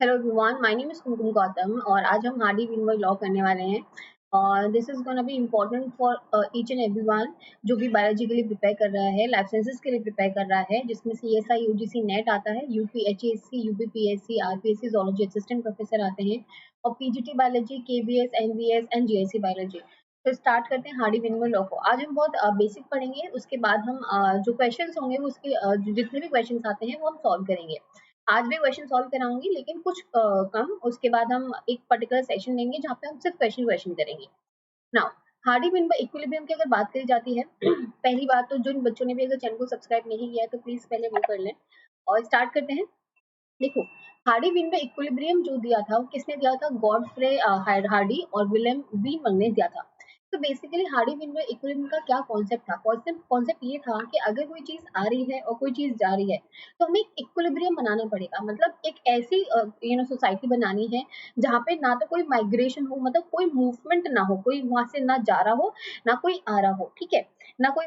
Hello everyone, my name is Kumkum Gautam और आज हम हार्डी विनवर लॉ करने वाले हैं और this is gonna be important for each and everyone जो भी बायोलॉजी के लिए प्रिपेयर कर रहा है, लाइफ साइंसेज के लिए प्रिपेयर कर रहा है, जिसमें सीएसआई, यूजीसी, नेट आता है, UPHSC, UPPSC, RPSC, zoology assistant professor आते हैं और PGT biology, KVS, NVS and GIC biology. तो स्टार्ट करते हैं हार्डी विनवर लॉ को। आज हम बहुत बेसिक पढ़ेंगे, उसके बाद हम जो क्वेश्चंस होंगे उसके जितने भी क्वेश्चंस आते हैं वो हम सॉल्व करेंगे। आज भी क्वेश्चन सॉल्व कराऊंगी लेकिन कुछ कम। उसके बाद हम एक पर्टिकुलर सेशन लेंगे जहाँ पे हम सिर्फ क्वेश्चन करेंगे। नाउ हार्डी विनबर इक्विलिब्रियम की अगर बात करी जाती है पहली बात तो जिन बच्चों ने भी अगर चैनल को सब्सक्राइब नहीं किया है तो प्लीज पहले वो कर लें और स्टार्ट करते हैं। देखो, हार्डी विनबर इक्विलिब्रियम जो दिया था वो किसने दिया था? गॉडफ्रे हार्डी और विलियम बीमंग ने दिया था। तो बेसिकली हार्डी विनबर इक्विलिब्रियम का क्या कॉन्सेप्ट था? कॉन्सेप्ट ये था कि अगर कोई चीज आ रही है और कोई चीज जा रही है तो हमें एक इक्विलिब्रियम बनाना पड़ेगा। मतलब एक ऐसी सोसाइटी बनानी है जहाँ पे ना तो कोई माइग्रेशन हो, मतलब कोई मूवमेंट ना हो, कोई वहां से ना जा रहा हो ना कोई आ रहा हो, ठीक है, ना कोई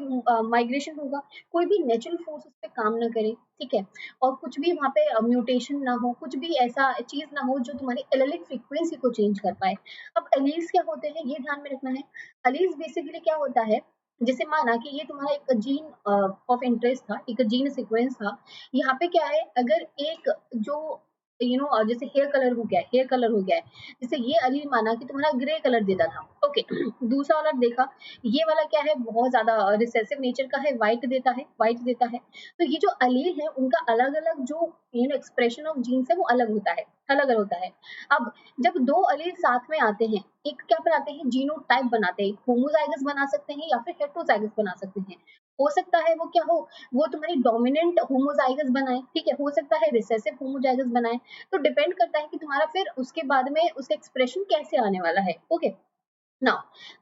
माइग्रेशन होगा, कोई भी नेचुरल फोर्स उस पर काम ना करे, ठीक है, और कुछ भी वहाँ पे म्यूटेशन ना हो, कुछ भी ऐसा चीज ना हो जो तुम्हारी एलेलिक फ्रीक्वेंसी को चेंज कर पाए। अब एलील्स क्या होते हैं ये ध्यान में रखना है। एलील्स बेसिकली क्या होता है, जैसे माना कि ये तुम्हारा एक जीन ऑफ इंटरेस्ट था, एक जीन सीक्वेंस था। यहाँ पे क्या है, अगर एक जो जैसे हेयर कलर हो गया है, हेयर कलर हो गया है, जैसे ये अलील माना कि तुम्हारा ग्रे कलर देता था, ओके। दूसरा वाला देखा, ये वाला क्या है, बहुत ज्यादा रिसेसिव नेचर का है, व्हाइट देता है, व्हाइट देता है। तो ये जो अलील है उनका अलग अलग जो एक्सप्रेशन ऑफ जीन्स है वो अलग होता है, अलग अलग होता है। अब जब दो अलील साथ में आते हैं, एक क्या बनाते हैं, जीनोटाइप बनाते हैं, होमोजाइगस बना सकते हैं या फिर हेटेरोजाइगस बना सकते हैं। हो सकता है वो क्या हो, वो तुम्हारी डोमिनेंट होमोजाइगस बनाए, ठीक है, हो सकता है रिसेसिव होमोजाइगस बनाए। तो डिपेंड करता है कि तुम्हारा फिर उसके बाद में उसका एक्सप्रेशन कैसे आने वाला है, ओके ना।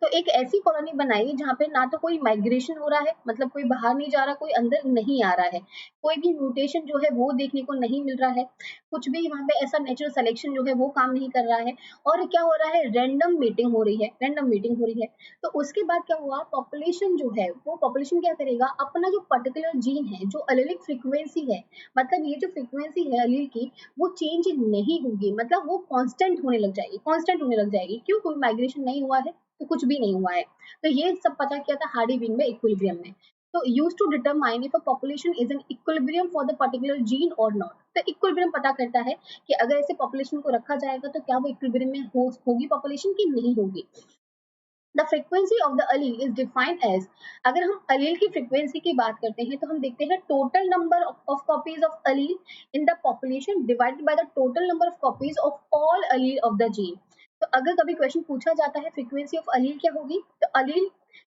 तो एक ऐसी कॉलोनी बनाई जहाँ पे ना तो कोई माइग्रेशन हो रहा है, मतलब कोई बाहर नहीं जा रहा, कोई अंदर नहीं आ रहा है, कोई भी म्यूटेशन जो है वो देखने को नहीं मिल रहा है, कुछ भी वहाँ पे ऐसा नेचुरल सिलेक्शन जो है वो काम नहीं कर रहा है, और क्या हो रहा है, रैंडम मीटिंग हो रही है, रैंडम मीटिंग हो रही है। तो उसके बाद क्या हुआ, पॉपुलेशन जो है वो पॉपुलेशन क्या करेगा, अपना जो पर्टिकुलर जीन है, जो एलेलिक फ्रीक्वेंसी है, मतलब ये जो फ्रीक्वेंसी है एलील की, वो चेंज नहीं होगी, मतलब वो कांस्टेंट होने लग जाएगी, कांस्टेंट होने लग जाएगी। क्यों? कोई माइग्रेशन नहीं हुआ है, तो कुछ भी नहीं हुआ है। तो ये सब पता किया था हार्डी विनबर इक्विलिब्रियम में। तो use to determine if a population is in equilibrium for the particular gene और नॉट। तो इक्विलिब्रियम पता करता है कि अगर ऐसे पॉपुलेशन को रखा जाएगा तो क्या वो इक्विलिब्रियम में होगी पॉपुलेशन की नहीं होगी। The frequency of the allele is defined as, अगर हम अलील की फ्रीक्वेंसी की बात करते हैं तो हम देखते हैं total number of copies of allele in the population divided by the total number of copies of all allele of the gene. तो अगर कभी क्वेश्चन पूछा जाता है फ्रीक्वेंसी ऑफ अलील क्या होगी, तो अलील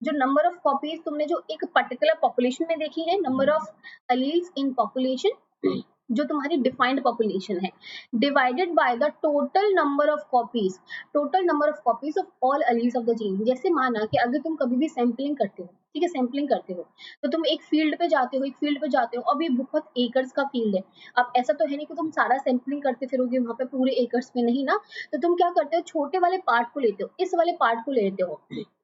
जो नंबर ऑफ कॉपीज तुमने जो एक पर्टिकुलर पॉपुलेशन में देखी है, number of alleles in population जो तुम्हारी डिफाइंड पॉपुलेशन है, divided by the total number of copies, total number of copies of all alleles of the gene. जैसे माना कि अगर तुम कभी भी सैंपलिंग करते हो, ठीक है, सैंपलिंग करते हो, तो तुम एक फील्ड पे जाते हो, एक फील्ड पे जाते हो, अब ये बहुत एकर्स का फील्ड है। अब ऐसा तो है नहीं कि तुम सारा सैंपलिंग करते फिरोगे वहां पे पूरे एकर्स में, नहीं ना। तो तुम क्या करते हो, छोटे वाले पार्ट को लेते हो, इस वाले पार्ट को लेते हो,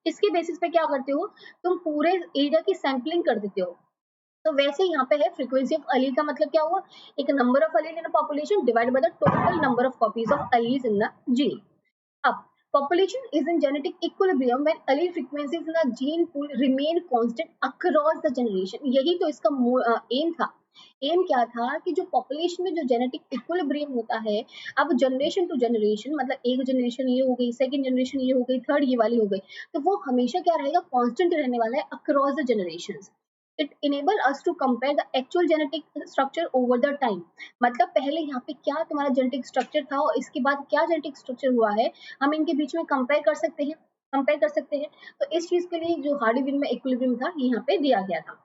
इसके बेसिस पे क्या करते हो, तुम पूरे एरिया की सैंपलिंग कर देते हो। तो वैसे यहाँ पे है फ्रीक्वेंसी ऑफ अलील का मतलब क्या हुआ, एक number of allele in population divide by the total number of copies of alleles in the gene. अब population is in genetic equilibrium when allele frequencies in the gene pool remain constant across the generation। यही तो इसका M था। M क्या था कि जो population में जो जेनेटिक इक्विलिब्रियम होता है, अब जनरेशन टू जनरेशन, मतलब एक जनरेशन ये हो गई, सेकंड जनरेशन ये हो गई, थर्ड ये वाली हो गई, तो वो हमेशा क्या रहेगा, कांस्टेंट रहने वाला है across the generations. It enable us to compare the actual genetic structure over the time. मतलब पहले यहाँ पे क्या तुम्हारा जेनेटिक स्ट्रक्चर था और इसके बाद क्या जेनेटिक स्ट्रक्चर हुआ है, हम इनके बीच में कंपेयर कर सकते हैं, कंपेयर कर सकते हैं। तो इस चीज के लिए जो हार्डी विनबर इक्विलिब्रियम था ये यहाँ पे दिया गया था।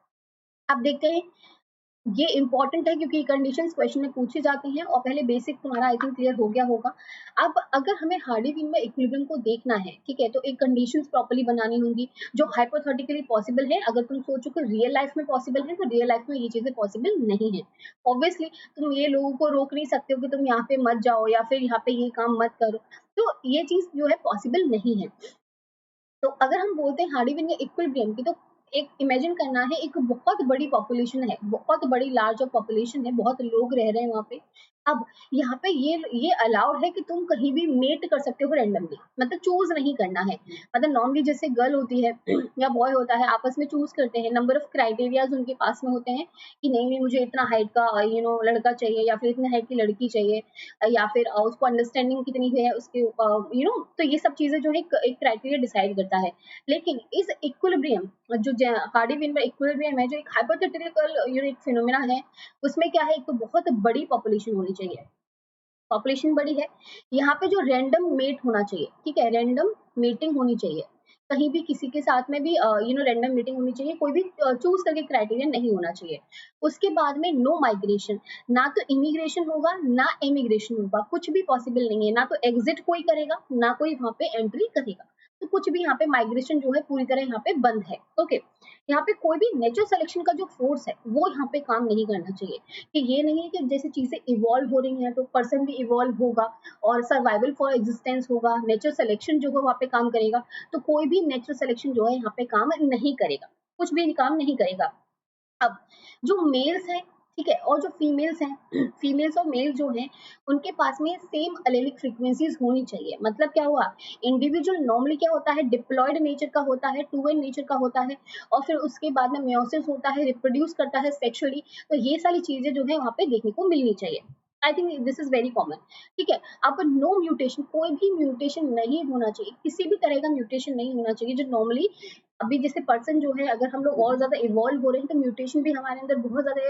अब देखते हैं, ये इंपॉर्टेंट है क्योंकि कंडीशंस क्वेश्चन में पूछी जाती हैं और पहले बेसिक तुम्हारा आई थिंक क्लियर हो गया होगा। अब अगर हमें हार्डी विनबर इक्विलिब्रियम को देखना है, ठीक है, तो एक कंडीशंस प्रॉपर्ली बनानी होंगी जो हाइपोथेटिकली पॉसिबल है। अगर तुम सोचो कि रियल लाइफ में पॉसिबल है तो रियल लाइफ में ये चीजें पॉसिबल नहीं है। ऑब्वियसली तुम ये लोगों को रोक नहीं सकते हो कि तुम यहाँ पे मत जाओ या फिर यहाँ पे ये काम मत करो, तो ये चीज जो है पॉसिबल नहीं है। तो अगर हम बोलते हैं हार्डी विनबर इक्विलिब्रियम की, तो एक इमेजिन करना है, एक बहुत बड़ी पॉपुलेशन है, बहुत बड़ी लार्ज ऑफ पॉपुलेशन है, बहुत लोग रह रहे हैं वहां पे। अब यहाँ पे ये अलाउड है कि तुम कहीं भी मेट कर सकते हो रैंडमली, मतलब चूज नहीं करना है। मतलब नॉर्मली जैसे गर्ल होती है या बॉय होता है, आपस में चूज करते हैं, नंबर ऑफ क्राइटेरियाज उनके पास में होते हैं कि नहीं नहीं मुझे इतना हाइट का लड़का चाहिए, या फिर इतने हाइट की लड़की चाहिए, या फिर उसको अंडरस्टैंडिंग कितनी है उसके, तो ये सब चीजें जो है एक क्राइटेरिया डिसाइड करता है। लेकिन इस इक्विलिब्रियम, जो हार्डी विनबर इक्विलिब्रियम है, जो एक हाइपोथेटिकल एक फिनोमेना है, उसमें क्या है, एक तो बहुत बड़ी पॉपुलेशन होनी चाहिए, पॉपुलेशन बड़ी है, यहाँ पे जो रैंडम मेट होना चाहिए, ठीक है, रैंडम मीटिंग होनी चाहिए, कहीं भी किसी के साथ में भी रैंडम मीटिंग होनी चाहिए, कोई भी चूज करके क्राइटेरिया नहीं होना चाहिए। उसके बाद में नो माइग्रेशन, ना तो इमिग्रेशन होगा ना इमिग्रेशन होगा, कुछ भी पॉसिबल नहीं है, ना तो एग्जिट कोई करेगा ना कोई वहां पे एंट्री करेगा, तो कुछ भी यहाँ पे माइग्रेशन जो है पूरी तरह यहाँ पे बंद है। ओके, यहाँ पे कोई भी नेचुरल सिलेक्शन का जो फोर्स है वो यहाँ पे काम नहीं करना चाहिए, कि ये नहीं है कि जैसे चीजें इवॉल्व हो रही हैं तो पर्सन भी इवॉल्व होगा और सर्वाइवल फॉर एग्जिस्टेंस होगा, नेचुरल सिलेक्शन जो है वहाँ पे काम करेगा, तो कोई भी नेचुरल सिलेक्शन जो है यहाँ पे काम नहीं करेगा, कुछ भी काम नहीं करेगा। अब जो मेल्स हैं, ठीक है, और जो फीमेल्स हैं, फीमेल्स और मेल जो हैं, उनके पास में सेम एलेलिक फ्रीक्वेंसीज होनी चाहिए। मतलब क्या हुआ, इंडिविजुअल नॉर्मली क्या होता है, डिप्लॉयड नेचर का होता है, टू एंड नेचर का होता है, और फिर उसके बाद में मेयोसिस होता है, रिप्रोड्यूस करता है सेक्सुअली, तो ये सारी चीजें जो है वहाँ पे देखने को मिलनी चाहिए। I think this is very common, ठीक है। अब नो म्यूटेशन, कोई भी म्यूटेशन नहीं होना चाहिए, किसी भी तरह का म्यूटेशन नहीं होना चाहिए, जो नॉर्मली अभी जैसे पर्सन जो है, अगर हम लोग और ज्यादा इवॉल्व हो रहे हैं तो म्यूटेशन भी हमारे अंदर बहुत ज्यादा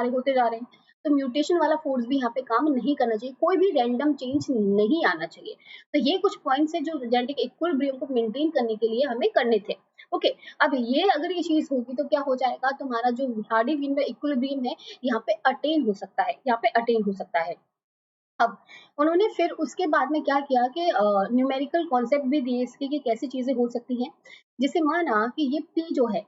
होते जा रहे हैं, तो म्यूटेशन वाला फोर्स भी यहाँ पे काम नहीं करना चाहिए, कोई भी रैंडम चेंज नहीं आना चाहिए। तो ये कुछ पॉइंट्स है जो जेनेटिक इक्विलिब्रियम को मेंटेन करने के लिए हमें करने थे। ओके, अब ये अगर ये चीज होगी तो क्या हो जाएगा, तुम्हारा जो हार्डी विनबर इक्विलिब्रियम है यहाँ पे अटेन हो सकता है, यहाँ पे अटेन हो सकता है। अब उन्होंने फिर उसके बाद में क्या किया कि न्यूमेरिकल कॉन्सेप्ट भी दिए इसके कि कैसी चीजें हो सकती हैं। जैसे माना कि ये पी जो है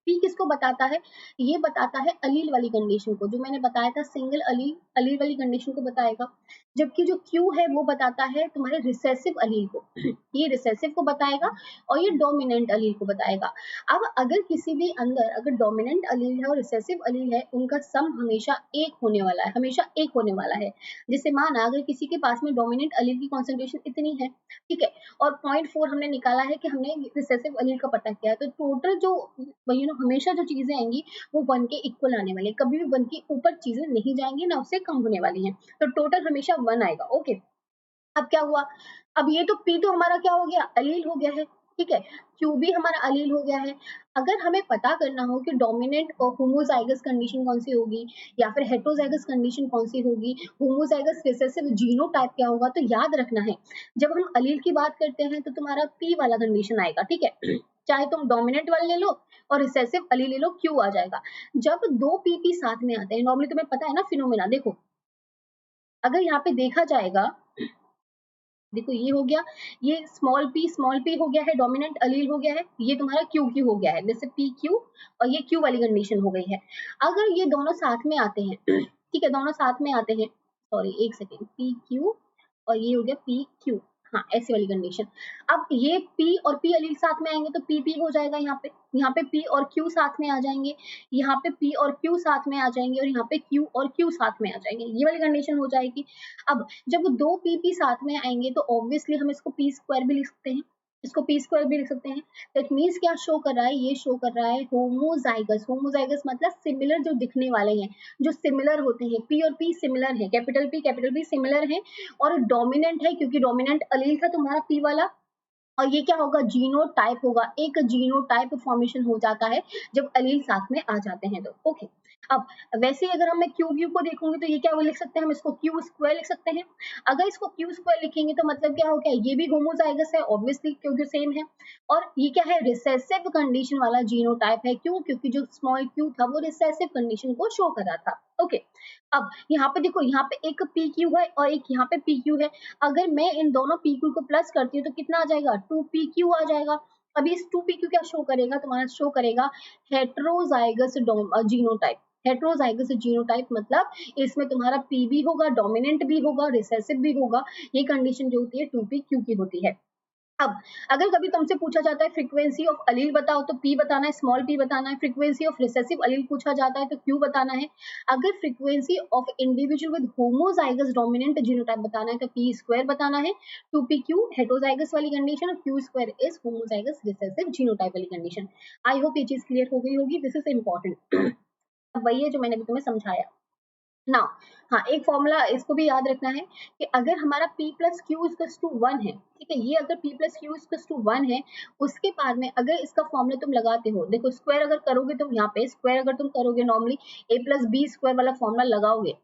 पी किसको बताता है, ये बताता है अलील वाली कंडीशन को, जो मैंने बताया था सिंगल अलील, अलील वाली कंडीशन को बताएगा। जबकि जो क्यू है वो बताता है तुम्हारे रिसेसिव अलील को, ये रिसेसिव को बताएगा, और ये डोमिनेंट अलील को बताएगा। अब अगर किसी भी अंदर अगर डोमिनेंट अलील है और रिसेसिव अलील है, उनका सम हमेशा एक होने वाला है, हमेशा एक होने वाला है। जैसे माना अगर किसी के पास में डोमिनेंट अलील की कॉन्सेंट्रेशन इतनी है, ठीक है, और 0.4 हमने निकाला है कि हमने रिसेसिव अलील का पता किया है, तो टोटल जो हमेशा जो चीजें आएंगी वो 1 के इक्वल आने वाली है, कभी भी 1 के ऊपर चीजें नहीं जाएंगी, ना उससे कम होने वाली है, तो टोटल हमेशा 1 आएगा। ओके, अब क्या हुआ, अब ये तो पी तो हमारा क्या हो गया, अलील हो गया है, ठीक है, क्यू भी हमारा अलील हो गया है। अगर हमें पता करना हो कि डोमिनेंट और होमोजाइगस कंडीशन कौन सी होगी या फिर हेटेरोजाइगस कंडीशन कौन सी होगी, होमोजाइगस रिसेसिव जीनोटाइप क्या होगा, तो याद रखना है जब हम अलील की बात करते हैं तो तुम्हारा पी वाला कंडीशन आएगा, ठीक है, चाहे तुम डोमिनेंट वाले ले लो और रिसेसिव अलील ले लो, क्यू आ जाएगा। जब दो पी साथ में आते हैं, नॉर्मली तुम्हें पता है ना फिनोमेना, देखो अगर यहाँ पे देखा जाएगा, देखो ये हो गया, ये स्मॉल पी हो गया है, डोमिनेंट अलील हो गया है, ये तुम्हारा क्यू क्यू हो गया है, जैसे पी क्यू, और ये क्यू वाली कंडीशन हो गई है। अगर ये दोनों साथ में आते हैं ठीक है, दोनों साथ में आते हैं, सॉरी एक सेकेंड, पी क्यू और ये हो गया पी क्यू, हाँ ऐसी वाली कंडीशन। अब ये पी और पी अलील साथ में आएंगे तो पी पी हो जाएगा, यहाँ पे पी और क्यू साथ में आ जाएंगे, यहाँ पे पी और क्यू साथ में आ जाएंगे, और यहाँ पे क्यू और क्यू साथ में आ जाएंगे, ये वाली कंडीशन हो जाएगी। अब जब दो पी साथ में आएंगे तो ऑब्वियसली हम इसको पी स्क्वायर भी लिख सकते हैं, इसको पी स्क्वायर भी लिख सकते हैं। दैट मीन्स क्या शो कर रहा है, ये शो कर रहा है होमोजाइगस, होमोजाइगस मतलब सिमिलर जो दिखने वाले हैं, जो सिमिलर होते हैं, पी और पी सिमिलर है, कैपिटल पी सिमिलर है, और डोमिनेंट है क्योंकि डोमिनेंट अलील था तुम्हारा पी वाला, और ये क्या होगा, जीनोटाइप होगा, एक जीनोटाइप फॉर्मेशन हो जाता है जब अलील साथ में आ जाते हैं तो। ओके, अब वैसे ही अगर हम क्यू क्यू को देखोगे तो ये क्या लिख सकते हैं, हम इसको क्यू स्क्वायर लिख सकते हैं। अगर इसको क्यू स्क्वायर लिखेंगे तो मतलब क्या हो गया, ये भी होमोजाइगस है ऑब्वियसली क्योंकि सेम है, और ये क्या है, रिसेसिव कंडीशन वाला जीनोटाइप है, क्यों, क्योंकि जो स्मॉल क्यू था वो रिसेसिव कंडीशन को शो कर रहा था। ओके, अब यहाँ पे देखो, यहाँ पे एक पी क्यू है और एक यहाँ पे पी क्यू है, अगर मैं इन दोनों पी क्यू को प्लस करती हूँ तो कितना आ जाएगा, 2pq आ जाएगा। अभी इस 2pq क्या शो करेगा, तुम्हारा शो करेगा हेट्रोजाइगस जीनोटाइप, हेट्रोजाइगस जीनोटाइप मतलब इसमें तुम्हारा पी भी होगा, डोमिनेंट भी होगा, रिसेसिव भी होगा, ये कंडीशन जो होती है 2pq की होती है। अब अगर कभी तुमसे पूछा जाता है फ्रीक्वेंसी ऑफ अलील बताओ तो पी बताना है, स्मॉल पी बताना है। फ्रीक्वेंसी ऑफ रिसेसिव अलील पूछा जाता है तो क्यू बताना है। अगर frequency of individual with homozygous dominant genotype बताना है तो पी स्क्वायर बताना है। 2pq हेटरोजाइगस वाली कंडीशन और Q square is homozygous recessive genotype वाली कंडीशन। आई होप ये चीज क्लियर हो गई होगी। This is important. अब वही है जो मैंने भी तुम्हें समझाया ना। हाँ, एक फॉर्मूला इसको भी याद रखना है कि अगर हमारा p plus q equals to 1 है, ठीक है, ये अगर p plus q equals to 1 है, उसके बाद में अगर इसका फॉर्मूला तुम लगाते हो, देखो स्क्वायर अगर करोगे तुम यहाँ पे स्क्वायर अगर तुम करोगे normally a plus B square वाला फॉर्मूला लगाओगे,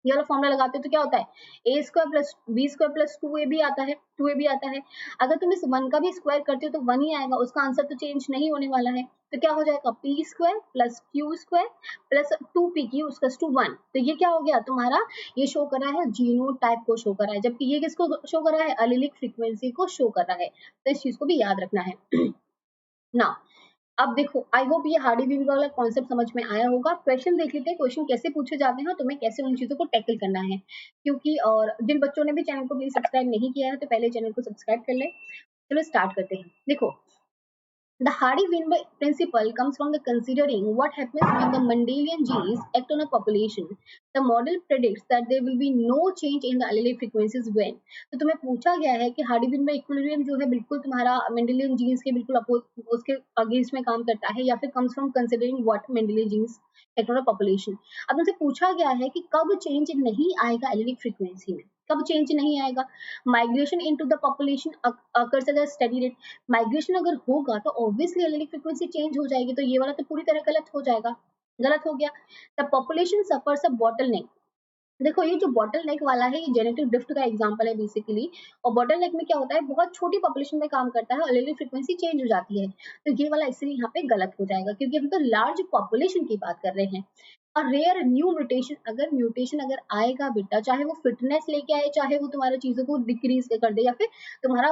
ये वाला फॉर्मूला लगाते हो तो क्या होता है A square plus B square plus 2a भी आता है, 2a भी आता है। अगर तुम इस 1 का भी स्क्वायर करते हो तो 1 ही आएगा, उसका आंसर तो चेंज नहीं होने वाला है। तो क्या हो जाएगा p square plus Q square plus 2pq उसका टू 1। तो ये क्या हो गया तुम्हारा, ये शो कर रहा है जीनोटाइप को शो कर रहा है, जबकि ये किसको शो कर रहा है, एलिलिक फ्रीक्वेंसी को शो कर रहा है। तो इस चीज को भी याद रखना है ना। अब देखो आई होप ये हार्डी वीवर वाला कॉन्सेप्ट समझ में आया होगा। क्वेश्चन देख लेते हैं, क्वेश्चन कैसे पूछे जाते हैं और तुम्हें कैसे उन चीजों को टैकल करना है। क्योंकि और जिन बच्चों ने भी चैनल को प्लीज सब्सक्राइब नहीं किया है तो पहले चैनल को सब्सक्राइब कर ले। चलो स्टार्ट करते हैं। देखो the Hardy-Weinberg principle comes from the considering what happens when the Mendelian genes act on a population. The model predicts that there will be no change in the allelic frequencies when. तो तुम्हें पूछा गया है कि Hardy-Weinberg equilibrium जो है बिल्कुल तुम्हारा मेंडेलियन जीन्स के बिल्कुल उसके अगेंस्ट में काम करता है या फिर comes from considering what Mendelian genes act on a population. अब तुमसे पूछा गया है कि कब चेंज नहीं आएगा एलिलिक फ्रीक्वेंसी में, कब चेंज नहीं आएगा। Migration into the population occurs at a steady rate. Migration अगर होगा तो ऑब्वियसली एलिलिक फ्रीक्वेंसी चेंज हो जाएगी, तो ये वाला तो पूरी तरह गलत हो जाएगा, गलत हो गया। The population suffers a bottle नेक। देखो ये जो बॉटल नेक वाला है ये जेनेटिक ड्रिफ्ट का एग्जांपल है बेसिकली। और बॉटल नेक में क्या होता है, बहुत छोटी पॉपुलेशन में काम करता है और एलिलिक फ्रीक्वेंसी चेंज हो जाती है। तो ये वाला इसलिए यहाँ पे गलत हो जाएगा क्योंकि हम तो लार्ज पॉपुलेशन की बात कर रहे हैं। और रेयर न्यू म्यूटेशन, अगर म्यूटेशन अगर आएगा बेटा, चाहे वो फिटनेस लेके आए, चाहे वो तुम्हारा चीजों को डिक्रीज कर दे या फिर तुम्हारा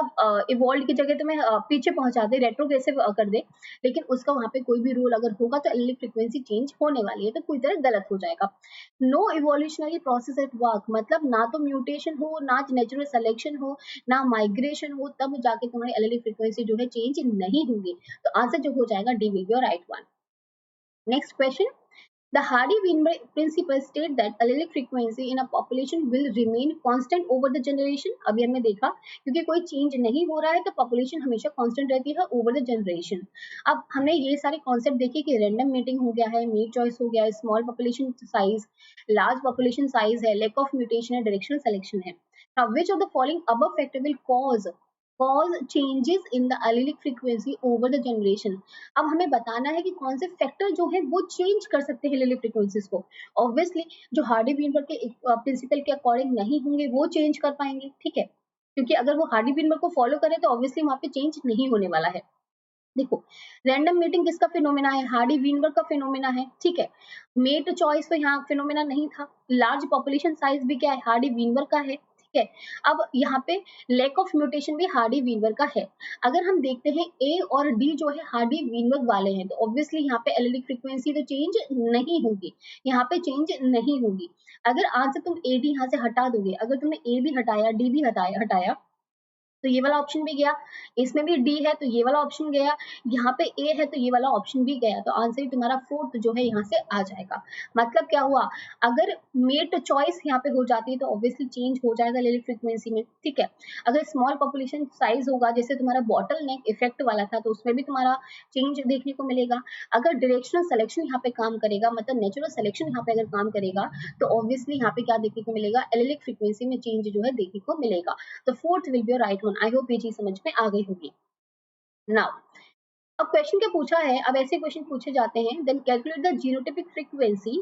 इवॉल्व की जगह तुम्हें पीछे पहुंचा दे, रेट्रोग्रेसिव कर दे, लेकिन उसका वहां पे कोई भी रूल अगर होगा तो एलिलिक फ्रीक्वेंसी चेंज होने वाली है, तो पूरी तरह गलत हो जाएगा। No evolutionary process at work, मतलब ना तो म्यूटेशन हो, ना नेचुरल सिलेक्शन हो, ना माइग्रेशन हो, तब जाके तुम्हारी एलिलिक फ्रीक्वेंसी जो है चेंज नहीं होगी। तो आंसर जो हो जाएगा D will be right one. Next question, the Hardy-Weinberg principle state that allelic frequency in a population will remain constant over the generation. अभी हमने देखा क्योंकि कोई चेंज नहीं हो रहा है तो पॉपुलेशन हमेशा कांस्टेंट रहती है ओवर द जनरेशन। अब हमने ये सारे कॉन्सेप्ट देखे कि रैंडम मीटिंग हो गया है, मेट चॉइस हो गया है, small population size, large population size है, लैक ऑफ म्यूटेशन है, डायरेक्शनल सिलेक्शन है। Now, which of the following above factor will cause changes in the allelic frequency over the generation? अब हमें बताना है कि कौन से फैक्टर जो है वो चेंज कर सकते हैं एलिलिक फ्रीक्वेंसीज को। ऑब्वियसली जो हार्डी वीनबर्ग के प्रिंसिपल के अकॉर्डिंग नहीं होंगे वो चेंज कर पाएंगे, ठीक है, क्योंकि अगर वो हार्डी वीनबर्ग को फॉलो करें तो ऑब्वियसली वहां पे चेंज नहीं होने वाला है। देखो रैंडम मीटिंग किसका फिनोमेना है, हार्डी वीनबर्ग का फिनोमेना है, ठीक है। मेट चॉइस तो यहाँ फिनोमेना नहीं था। लार्ज पॉपुलेशन साइज भी क्या है, हार्डी वीनबर्ग का है, ठीक है। अब यहाँ पे लैक ऑफ म्यूटेशन भी हार्डी वीनबर्ग का है। अगर हम देखते हैं ए और डी जो है हार्डी वीनबर्ग वाले हैं तो ऑब्वियसली यहाँ पे एलिलिक फ्रीक्वेंसी तो चेंज नहीं होगी, यहाँ पे चेंज नहीं होगी। अगर आज से तुम ए डी यहाँ से हटा दोगे, अगर तुमने ए भी हटाया डी भी हटाया तो ये वाला ऑप्शन भी गया, इसमें भी डी है तो ये वाला ऑप्शन गया, यहाँ पे ए है तो ये वाला ऑप्शन भी गया, तो आंसर ही तुम्हारा फोर्थ जो है यहाँ से आ जाएगा। मतलब क्या हुआ, अगर मेट चॉइस यहाँ पे हो जाती है तो ऑब्वियसली चेंज हो जाएगा एलिलिक फ्रीक्वेंसी में, ठीक है। अगर स्मॉल पॉपुलेशन साइज होगा जैसे तुम्हारा बॉटल नेक इफेक्ट वाला था तो उसमें भी तुम्हारा चेंज देखने को मिलेगा। अगर डायरेक्शनल सिलेक्शन यहाँ पे काम करेगा, मतलब नेचुरल सिलेक्शन यहाँ पे अगर काम करेगा तो ऑब्वियसली यहाँ पे क्या देखने को मिलेगा, एलिलिक फ्रीक्वेंसी में चेंज जो है देखने को मिलेगा। तो fourth will be right one. I hope ये चीज समझ में आ गई होगी। नाउ अब क्वेश्चन क्या पूछा है, अब ऐसे क्वेश्चन पूछे जाते हैं, then calculate the genotypic frequency,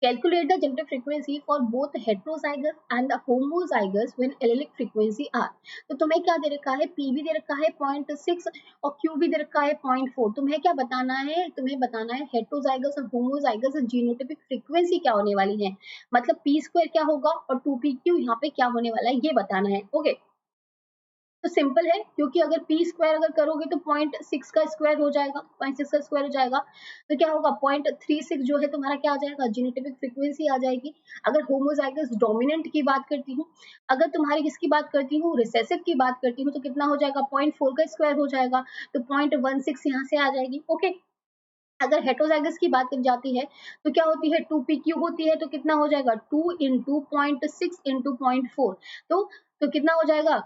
calculate the genetic frequency for both heterozygous and the homozygous when allelic frequency are। तो तुम्हें क्या दे रखा है, p भी दे रखा है 0.6 और q भी दे रखा है 0.4। तुम्हें क्या बताना है, तुम्हें बताना है हेट्रोजाइगस और होमोजाइगस जीनोटाइपिक फ्रीक्वेंसी क्या होने वाली है, मतलब p स्क्वायर क्या होगा और 2pq यहाँ पे क्या होने वाला है ये बताना है, ओके। तो सिंपल है, क्योंकि अगर पी स्क्वायर अगर करोगे तो 0.6 का स्क्वायर हो जाएगा, 0.6 का स्क्वायर हो जाएगा, तो क्या होगा 0.36 जो है तुम्हारा क्या आ जाएगा, जीनोटाइपिक फ्रीक्वेंसी आ जाएगी। अगर होमोजाइगस डोमिनेंट की बात करती हूँ, अगर तुम्हारी किसकी बात करती हूँ, रिसेसिव की बात करती हूँ, तो कितना हो जाएगा 0.4 का स्क्वायर हो जाएगा, तो 0.16 यहाँ से आ जाएगी। ओके, अगर हेटेरोजाइगस की बात की जाती है तो क्या होती है, 2pq होती है, तो कितना हो जाएगा 2 इंटू 0.6 इंटू 0.4, तो कितना हो जाएगा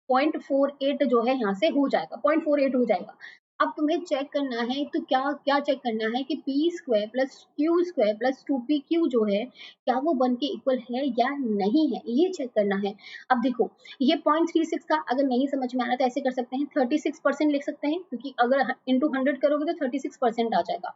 0.48 जो है यहाँ से हो जाएगा, 0.48 हो जाएगा। अब तुम्हें चेक करना है, तो क्या क्या चेक करना है कि P square plus Q square plus 2pq जो है क्या वो 1 के इक्वल है या नहीं है, ये चेक करना है। अब देखो, ये 0.36 था, अगर नहीं समझ में आ रहा तो ऐसे कर सकते हैं, 36% लिख सकते हैं, क्योंकि अगर इंटू 100 करोगे तो 36% आ जाएगा।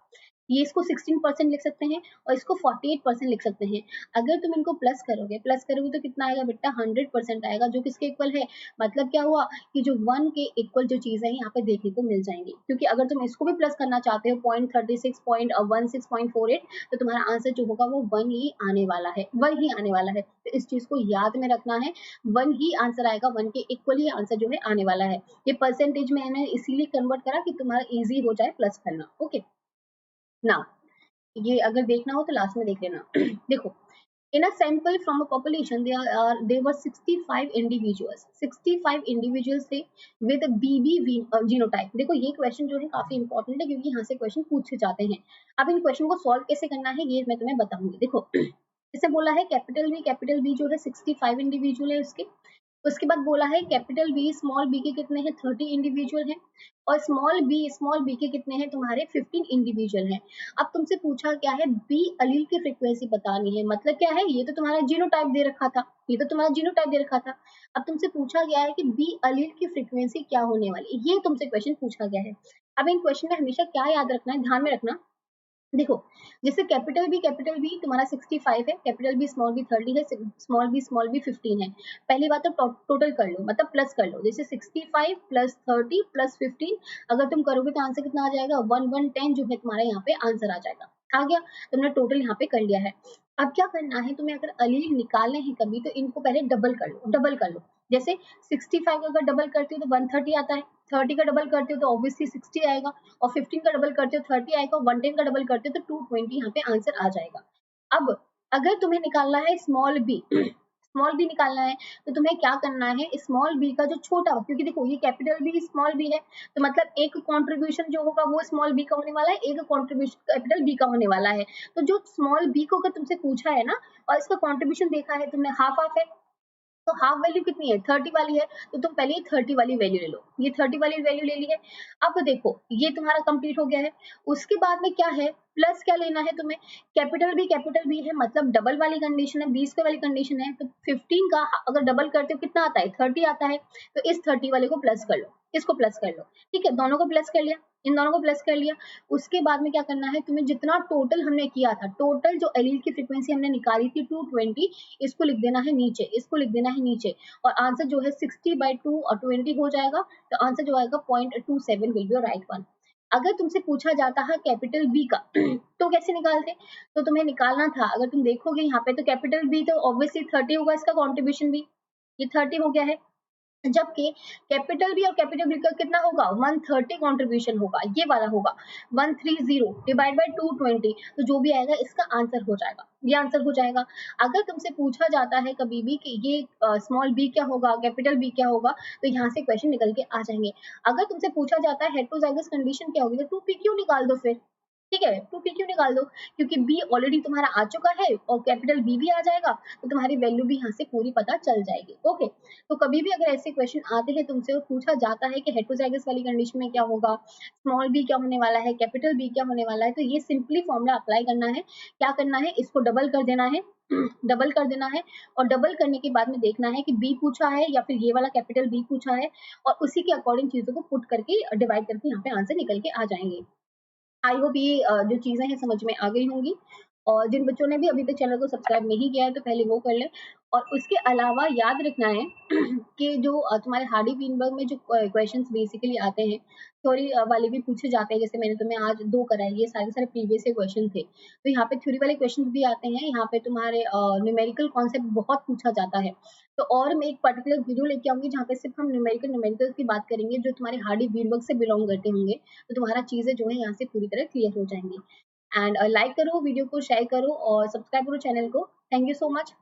ये इसको 16% लिख सकते हैं और इसको 48% लिख सकते हैं। अगर तुम इनको प्लस करोगे तो कितना आएगा बेटा, 100% आएगा, जो किसके इक्वल है, मतलब क्या हुआ कि जो 1 के इक्वल जो चीज है यहाँ पे देखने को मिल जाएंगी। क्योंकि अगर तुम इसको भी प्लस करना चाहते हो 0.36 0.16 तो तुम्हारा आंसर जो होगा वो 1 ही आने वाला है, 1 ही आने वाला है। तो इस चीज को याद में रखना है, 1 ही आंसर आएगा, 1 के इक्वल ही आंसर जो है आने वाला है। ये परसेंटेज में मैंने इसीलिए कन्वर्ट करा कि तुम्हारा इजी हो जाए प्लस करना। ओके, ना ये अगर देखना हो तो लास्ट में देख लेना। देखो, in a sample from a population there were 65 individuals, 65 individuals थे with BB genotype। देखो ये क्वेश्चन जो है काफी इंपॉर्टेंट है, क्योंकि यहाँ से क्वेश्चन पूछे जाते हैं। अब इन क्वेश्चन को सॉल्व कैसे करना है ये मैं तुम्हें बताऊंगी। देखो, जैसे बोला है कैपिटल बी जो है 65 इंडिविजुअल है उसके, उसके बाद बोला है कैपिटल बी स्मॉल बी के कितने हैं, 30 इंडिविजुअल हैं, और स्मॉल बी के कितने हैं तुम्हारे 15 इंडिविजुअल हैं। अब तुमसे पूछा क्या है, बी अलील की फ्रीक्वेंसी बतानी है। मतलब क्या है, ये तो तुम्हारा जीनोटाइप दे रखा था, ये तो तुम्हारा जीनोटाइप दे रखा था। अब तुमसे पूछा गया है कि बी अलील की फ्रीक्वेंसी क्या होने वाली है, ये तुमसे क्वेश्चन पूछा गया है। अब इन क्वेश्चन में हमेशा क्या याद रखना है, ध्यान में रखना। देखो, जैसे कैपिटल बी तुम्हारा 65 है, कैपिटल बी स्मॉल बी 30 है, स्मॉल बी 15 है। पहली बात तो टोटल कर लो, मतलब प्लस कर लो, जैसे 65 प्लस 30 प्लस 15 अगर तुम करोगे तो आंसर कितना आ जाएगा, 1110 जो है तुम्हारा यहाँ पे आंसर आ जाएगा। आ गया, तुमने टोटल यहाँ पे कर लिया है। अब क्या करना है तुम्हें, अगर अलील निकालने हैं कभी तो इनको पहले डबल कर लो। जैसे 65 अगर डबल करती हो तो 130 आता है, 30 का डबल करते हो तो ऑब्वियसली 60 आएगा, और 15 का डबल करते हो 30 आएगा, 110 का डबल करते हो तो 220 यहाँ पे आंसर आ जाएगा। अब अगर तुम्हें निकालना है स्मॉल बी, स्मॉल बी निकालना है, तो तुम्हें क्या करना है, स्मॉल बी का जो छोटा, क्योंकि देखो ये कैपिटल बी स्मॉल बी है, तो मतलब एक कंट्रीब्यूशन जो होगा वो स्मॉल बी का होने वाला है, एक कंट्रीब्यूशन कैपिटल बी का होने वाला है। तो जो स्मॉल बी को अगर तुमसे पूछा है ना, और इसका कंट्रीब्यूशन देखा है तुमने, हाफ हाफ है, तो हाफ वैल्यू कितनी है, 30 वाली है, तो तुम पहले 30 वाली वैल्यू ले लो। ये 30 वाली वैल्यू ले ली है। अब देखो ये तुम्हारा कंप्लीट हो गया है। उसके बाद में क्या है, प्लस क्या लेना है तुम्हें, कैपिटल बी है, मतलब डबल वाली कंडीशन है, 20 वाली कंडीशन है, तो 15 का अगर डबल करते हो कितना आता है, 30 आता है, तो इस 30 वाले को प्लस कर लो, इसको प्लस कर लो। ठीक है, दोनों को प्लस कर लिया, इन दोनों को प्लस कर लिया। उसके बाद में क्या करना है तुम्हें, जितना टोटल हमने किया था, टोटल जो एलील की फ्रीक्वेंसी हमने निकाली थी 220, इसको लिख देना है नीचे, इसको लिख देना है नीचे, और आंसर जो है 60/2 और 20 हो जाएगा, तो आंसर जो आएगा 0.27 विल बी राइट वन। अगर तुमसे पूछा जाता है कैपिटल बी का तो कैसे निकालते, तो तुम्हें निकालना था, अगर तुम देखोगे यहाँ पे तो कैपिटल बी तो ऑब्वियसली 30 होगा, इसका कॉन्ट्रीब्यूशन भी ये 30 हो गया है, जबकि कैपिटल बी और कैपिटल बी का कितना होगा, 130 कंट्रीब्यूशन होगा, ये वाला होगा 130 डिवाइड बाय 220, तो जो भी आएगा इसका आंसर हो जाएगा, ये आंसर हो जाएगा। अगर तुमसे पूछा जाता है कभी भी कि ये स्मॉल बी क्या होगा, कैपिटल बी क्या होगा, तो यहाँ से क्वेश्चन निकल के आ जाएंगे। अगर तुमसे पूछा जाता है हेटेरोजाइगस कंडीशन क्या होगी, तो 2pq निकाल दो फिर, ठीक है, 2pq निकाल दो, क्योंकि बी ऑलरेडी तुम्हारा आ चुका है और कैपिटल बी भी आ जाएगा, तो तुम्हारी वैल्यू भी यहाँ से पूरी पता चल जाएगी। ओके, तो कभी भी अगर ऐसे क्वेश्चन आते हैं तुमसे और पूछा जाता है कि हेटेरोजाइगस वाली कंडीशन में क्या होगा, स्मॉल बी क्या होने वाला है, कैपिटल बी क्या होने वाला है, तो ये सिंपली फॉर्मूला अप्लाई करना है। क्या करना है, इसको डबल कर देना है, डबल कर देना है, और डबल करने के बाद में देखना है कि बी पूछा है या फिर ये वाला कैपिटल बी पूछा है, और उसी के अकॉर्डिंग चीजों को पुट करके डिवाइड करके यहाँ पे आंसर निकल के आ जाएंगे। आई होप ये जो चीजें हैं समझ में आ गई होंगी, और जिन बच्चों ने भी अभी तक चैनल को सब्सक्राइब नहीं किया है तो पहले वो कर लें। और उसके अलावा याद रखना है कि जो तुम्हारे हार्डी वीनबर्ग में जो क्वेश्चंस बेसिकली आते हैं, थ्योरी वाले भी पूछे जाते हैं, जैसे मैंने तुम्हें आज 2 कराए, ये सारे के सारे प्रीवियस ईयर क्वेश्चन थे। तो यहाँ पे थ्योरी वाले क्वेश्चन भी आते हैं, यहाँ पे तुम्हारे न्यूमेरिकल कॉन्सेप्ट बहुत पूछा जाता है। तो और मैं एक पर्टिकुलर वीडियो लेके आऊँगी जहाँ पे सिर्फ हम न्यूमेरिकल की बात करेंगे, जो तुम्हारे हार्डी ग्रीनबर्ग से बिलॉन्ग करते होंगे, तो तुम्हारा चीज़ें जो है यहाँ से पूरी तरह क्लियर हो जाएँगी। एंड लाइक करो वीडियो को, शेयर करो और सब्सक्राइब करो चैनल को। Thank you so much.